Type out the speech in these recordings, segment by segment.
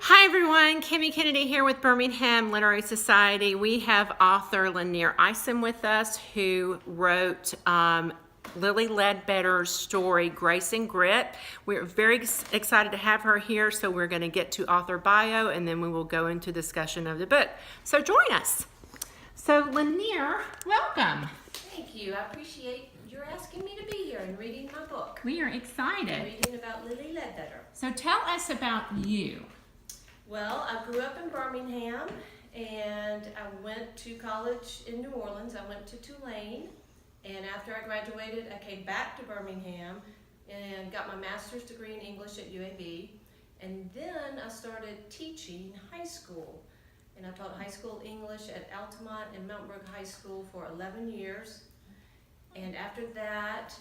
Hi everyone, Kimmy Kennedy here with Birmingham Literary Society. We have author Lanier Isom with us, who wrote Lilly Ledbetter's story, Grace and Grit. We're very excited to have her here, so we're going to get to author bio and then we will go into discussion of the book. So join us. So Lanier, welcome. Thank you. I appreciate your asking me to be here and reading my book. We are excited. Reading about Lilly Ledbetter. So tell us about you. Well, I grew up in Birmingham and I went to college in New Orleans. I went to Tulane, and after I graduated, I came back to Birmingham and got my master's degree in English at UAB. And then I started teaching high school. And I taught high school English at Altamont and Mountsburg High School for 11 years. And after that,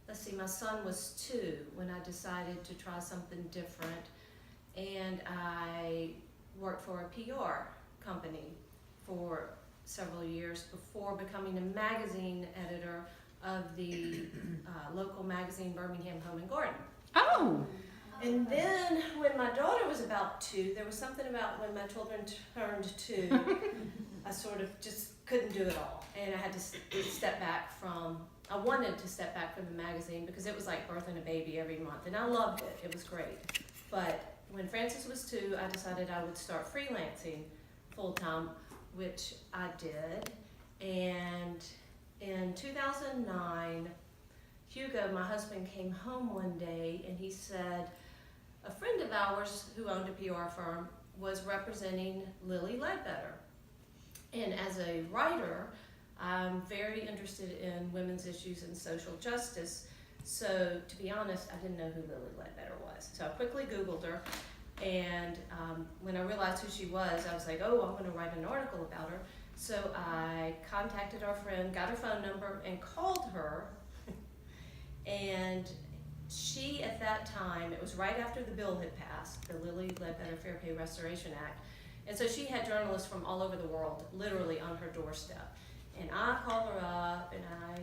my son was 2 when I decided to try something different. And I worked for a PR company for several years before becoming a magazine editor of the local magazine, Birmingham Home and Garden. Oh! And then when my daughter was about 2, there was something about when my children turned 2, I sort of just couldn't do it all. And I had to I wanted to step back from the magazine because it was like birthing a baby every month. And I loved it. It was great. But when Francis was 2, I decided I would start freelancing full-time, which I did. And in 2009, Hugo, my husband, came home one day and he said, a friend of ours who owned a PR firm was representing Lilly Ledbetter. And as a writer, I'm very interested in women's issues and social justice. So to be honest, I didn't know who Lilly Ledbetter was. So I quickly Googled her, and when I realized who she was, I was like, oh, I'm going to write an article about her. So I contacted our friend, got her phone number, and called her. And she, at that time, it was right after the bill had passed, the Lilly Ledbetter Fair Pay Restoration Act. And so she had journalists from all over the world literally on her doorstep. And I called her up and I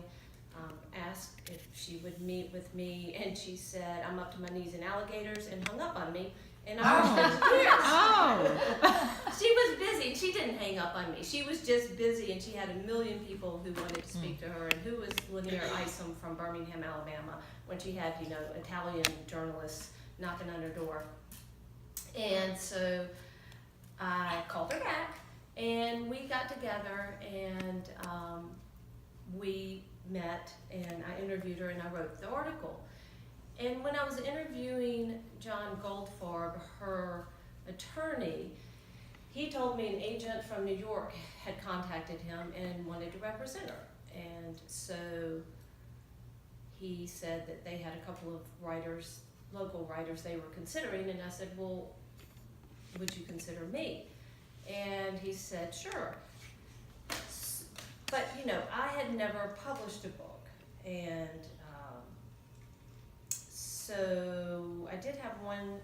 asked if she would meet with me, and she said, I'm up to my knees in alligators, and hung up on me. And I was She was busy. She didn't hang up on me. She was just busy, and she had a million people who wanted to speak to her. And who was Lanier Isom from Birmingham, Alabama, when she had, Italian journalists knocking on her door. And so I called her back, and we got together, and we met, and I interviewed her, and I wrote the article. And when I was interviewing John Goldfarb, her attorney, he told me an agent from New York had contacted him and wanted to represent her. And so he said that they had a couple of writers, local writers they were considering, and I said, well, would you consider me? And he said, sure. But, I had never published a book, and so I did have one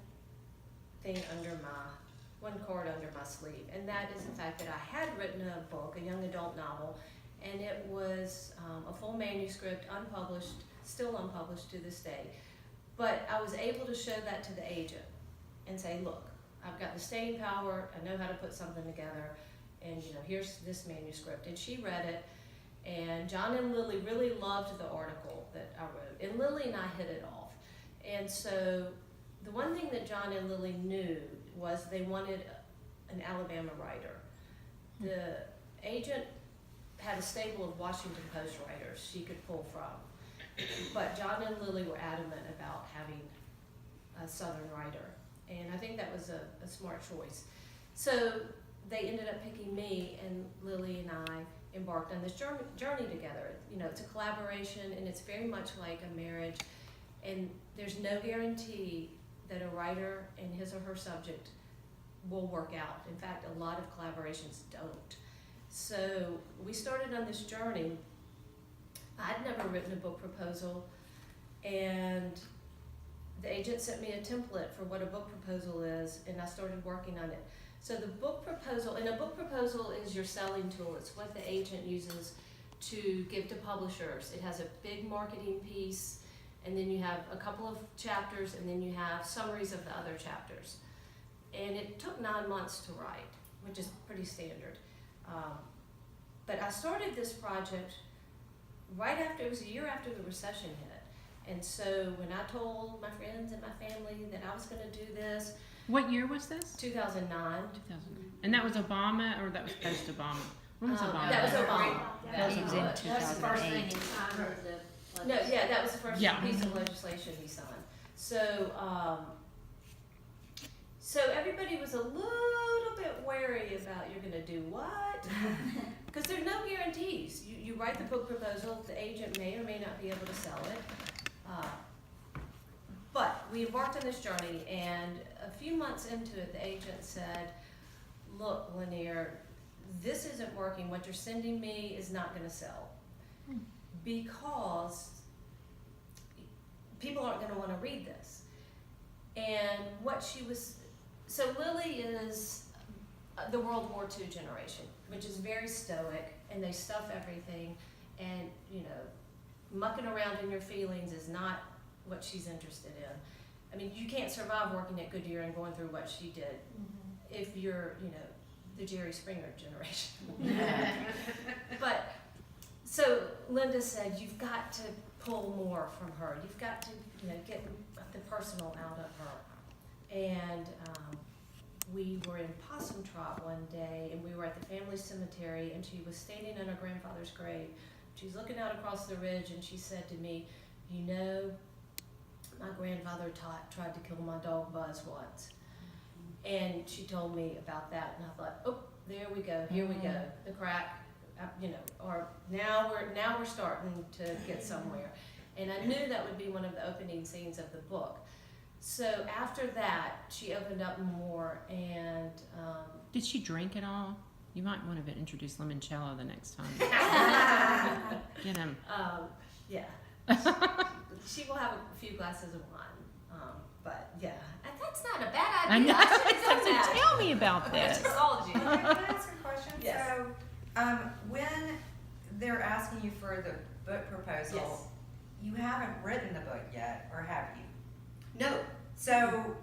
card under my sleeve, and that is the fact that I had written a book, a young adult novel, and it was a full manuscript, unpublished, still unpublished to this day. But I was able to show that to the agent and say, look, I've got the staying power, I know how to put something together, and here's this manuscript. And she read it, and John and Lilly really loved the article that I wrote, and Lilly and I hit it off. And so the one thing that John and Lilly knew was they wanted an Alabama writer. The agent had a stable of Washington Post writers she could pull from, but John and Lilly were adamant about having a Southern writer. And I think that was a smart choice. So they ended up picking me, and Lilly and I embarked on this journey together. It's a collaboration, and it's very much like a marriage. And there's no guarantee that a writer and his or her subject will work out. In fact, a lot of collaborations don't. So we started on this journey. I'd never written a book proposal, and the agent sent me a template for what a book proposal is, and I started working on it. So the book proposal, and a book proposal is your selling tool. It's what the agent uses to give to publishers. It has a big marketing piece, and then you have a couple of chapters, and then you have summaries of the other chapters. And it took 9 months to write, which is pretty standard. But I started this project right after, it was a year after the recession hit. And so when I told my friends and my family that I was gonna do this, What year was this? 2009. 2000. And that was Obama, or that was post-Obama? When was Obama? That was Obama. That was in Obama. That's the first thing he 2008. signed. No, yeah, that was the first Yeah. piece of legislation he signed. So, so everybody was a little bit wary about, you're gonna do what? Because there's no guarantees. You write the book proposal, the agent may or may not be able to sell it. But we embarked on this journey, and a few months into it, the agent said, look, Lanier, this isn't working. What you're sending me is not gonna sell. Because people aren't gonna wanna read this. And what she was, so Lilly is the World War II generation, which is very stoic, and they stuff everything, and, you know, mucking around in your feelings is not what she's interested in. I mean, you can't survive working at Goodyear and going through what she did if you're, you know, the Jerry Springer generation. But, so Linda said, you've got to pull more from her. You've got to, you know, get the personal out of her. And we were in Possum Trot one day, and we were at the family cemetery, and she was standing in her grandfather's grave. She's looking out across the ridge, and she said to me, you know, my grandfather tried to kill my dog Buzz once. And she told me about that, and I thought, oh, there we go, here we go, the crack, you know, or now we're starting to get somewhere. And I knew that would be one of the opening scenes of the book. So after that, she opened up more, and Did she drink at all? You might want to introduce limoncello the next time. Get him. yeah, she will have a few glasses of wine, but yeah, and that's not a bad I idea. know. I should have done So that. tell me about this. I told you. Can I ask a question? Yes. So, when they're asking you for the book proposal, Yes. you haven't written the book yet, or have you? No. So,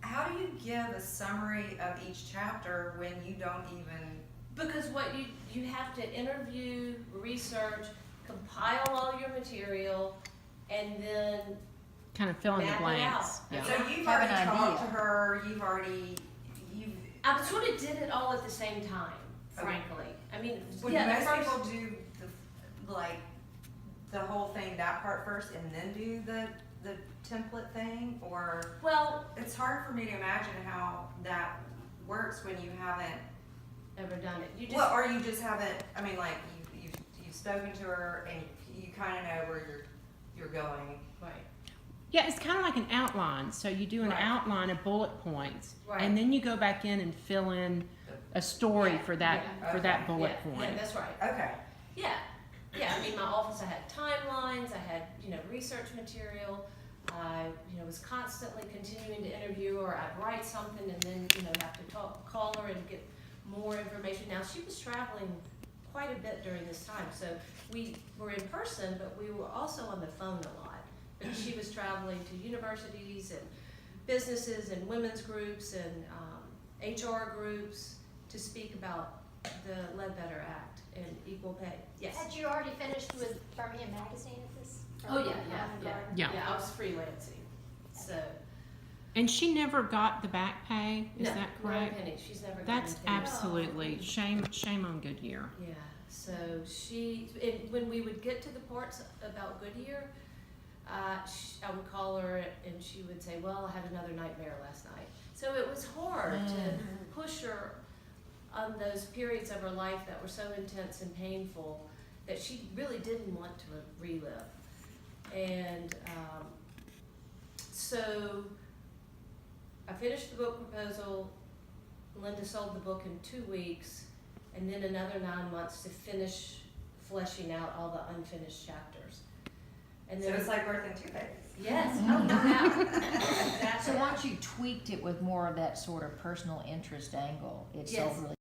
how do you give a summary of each chapter when you don't even? Because what you have to interview, research, compile all your material, and then Kind of fill in the Map it blanks. out. Yeah. So you've Have an already talked idea. to her. You've. I sort of did it all at the same time, frankly. I mean, Would yeah, most the first, people do the whole thing, that part first, and then do the template thing, or? well, It's hard for me to imagine how that works when you haven't. never done it. You just Well, or you just haven't. I mean, like you've spoken to her and you kind of know where you're going. right. Yeah, it's kind of like an outline. So you do an Right. outline of bullet points, Right. and then you go back in and fill in a story Yeah, for that yeah. for that Okay. bullet Yeah, point. yeah, that's right. Okay. Yeah, yeah. I mean, my office, I had timelines. I had, you know, research material. I, you know, was constantly continuing to interview her. I'd write something and then, you know, have to call her and get more information. Now, she was traveling quite a bit during this time, so we were in person, but we were also on the phone a lot. Because she was traveling to universities and businesses and women's groups and HR groups to speak about the Ledbetter Act and equal pay. Yes. Had you already finished with Birmingham Magazine at this? Oh, yeah, Birmingham yeah, Home yeah. Garden? Yeah. Yeah, I was freelancing, so. And she never got the back pay. Is No, that not a correct? penny. She's never gotten That's a penny. absolutely shame on Goodyear. Yeah, so when we would get to the parts about Goodyear, I would call her and she would say, well, I had another nightmare last night. So it was hard to push her on those periods of her life that were so intense and painful that she really didn't want to relive. And so I finished the book proposal. Linda sold the book in 2 weeks, and then another 9 months to finish fleshing out all the unfinished chapters. And So then, it's like birthing two babies. yes, oh, no doubt. So once you tweaked it with more of that sort of personal interest angle, it Yes. sold really